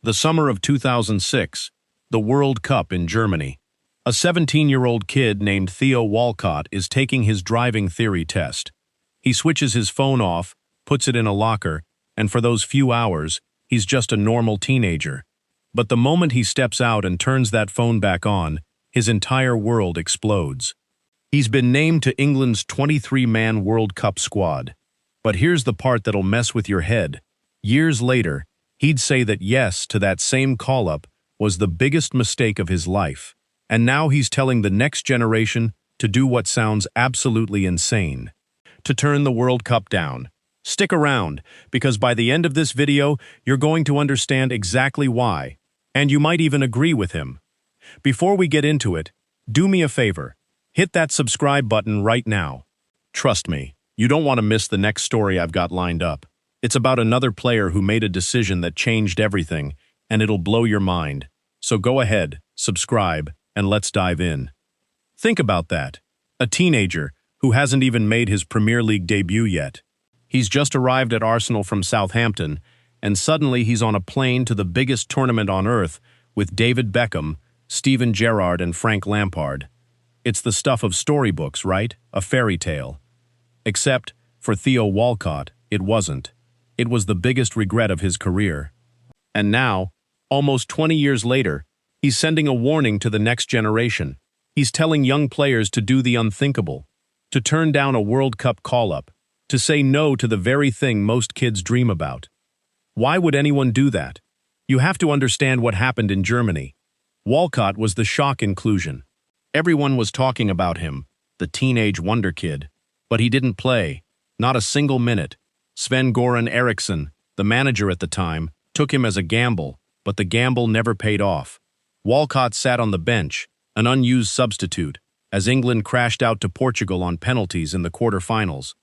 The summer of 2006, the World Cup in Germany. A 17-year-old kid named Theo Walcott is taking his driving theory test. He switches his phone off, puts it in a locker, and for those few hours, he's just a normal teenager. But the moment he steps out and turns that phone back on, his entire world explodes. He's been named to England's 23-man World Cup squad. But here's the part that'll mess with your head. Years later, he'd say that yes to that same call-up was the biggest mistake of his life. And now he's telling the next generation to do what sounds absolutely insane. To turn the World Cup down. Stick around, because by the end of this video, you're going to understand exactly why. And you might even agree with him. Before we get into it, do me a favor. Hit that subscribe button right now. Trust me, you don't want to miss the next story I've got lined up. It's about another player who made a decision that changed everything, and it'll blow your mind. So go ahead, subscribe, and let's dive in. Think about that. A teenager who hasn't even made his Premier League debut yet. He's just arrived at Arsenal from Southampton, and suddenly he's on a plane to the biggest tournament on earth with David Beckham, Steven Gerrard, and Frank Lampard. It's the stuff of storybooks, right? A fairy tale. Except, for Theo Walcott, it wasn't. It was the biggest regret of his career. And now, almost 20 years later, he's sending a warning to the next generation. He's telling young players to do the unthinkable, to turn down a World Cup call-up, to say no to the very thing most kids dream about. Why would anyone do that? You have to understand what happened in Germany. Walcott was the shock inclusion. Everyone was talking about him, the teenage wonder kid. But he didn't play, not a single minute. Sven-Göran Eriksson, the manager at the time, took him as a gamble, but the gamble never paid off. Walcott sat on the bench, an unused substitute, as England crashed out to Portugal on penalties in the quarterfinals.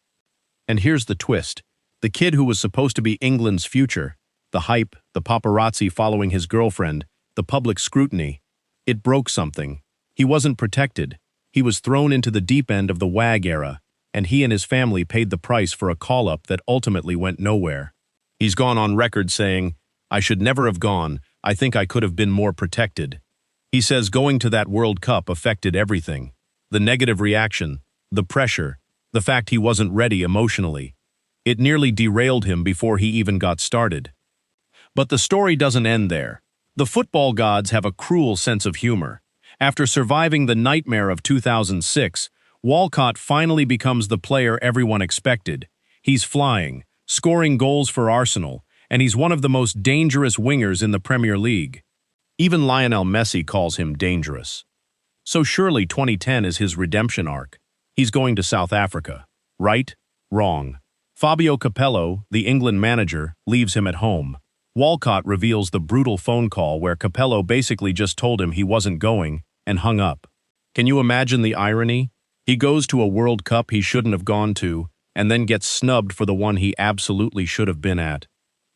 And here's the twist. The kid who was supposed to be England's future, the hype, the paparazzi following his girlfriend, the public scrutiny, it broke something. He wasn't protected. He was thrown into the deep end of the WAG era, and he and his family paid the price for a call-up that ultimately went nowhere. He's gone on record saying, "I should never have gone. I think I could have been more protected." He says going to that World Cup affected everything. The negative reaction, the pressure, the fact he wasn't ready emotionally. It nearly derailed him before he even got started. But the story doesn't end there. The football gods have a cruel sense of humor. After surviving the nightmare of 2006, Walcott finally becomes the player everyone expected. He's flying, scoring goals for Arsenal, and he's one of the most dangerous wingers in the Premier League. Even Lionel Messi calls him dangerous. So surely 2010 is his redemption arc. He's going to South Africa. Right? Wrong. Fabio Capello, the England manager, leaves him at home. Walcott reveals the brutal phone call where Capello basically just told him he wasn't going and hung up. Can you imagine the irony? He goes to a World Cup he shouldn't have gone to, and then gets snubbed for the one he absolutely should have been at.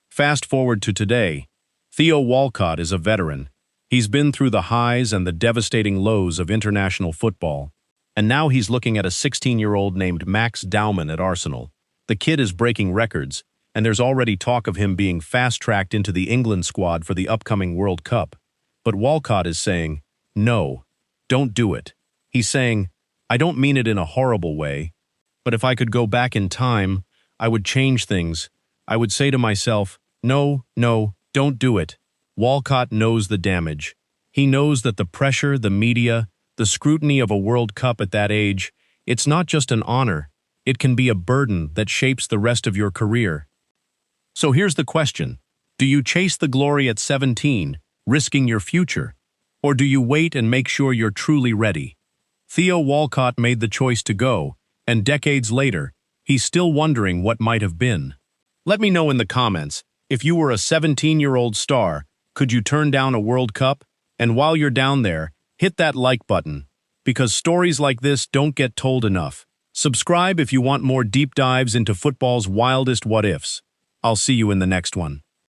Fast forward to today. Theo Walcott is a veteran. He's been through the highs and the devastating lows of international football. And now he's looking at a 16-year-old named Max Daumann at Arsenal. The kid is breaking records, and there's already talk of him being fast-tracked into the England squad for the upcoming World Cup. But Walcott is saying, no, don't do it. He's saying, I don't mean it in a horrible way, but if I could go back in time, I would change things. I would say to myself, no, don't do it. Walcott knows the damage. He knows that the pressure, the media, the scrutiny of a World Cup at that age, it's not just an honor. It can be a burden that shapes the rest of your career. So here's the question. Do you chase the glory at 17, risking your future? Or do you wait and make sure you're truly ready? Theo Walcott made the choice to go, and decades later, he's still wondering what might have been. Let me know in the comments, if you were a 17-year-old star, could you turn down a World Cup? And while you're down there, hit that like button, because stories like this don't get told enough. Subscribe if you want more deep dives into football's wildest what-ifs. I'll see you in the next one.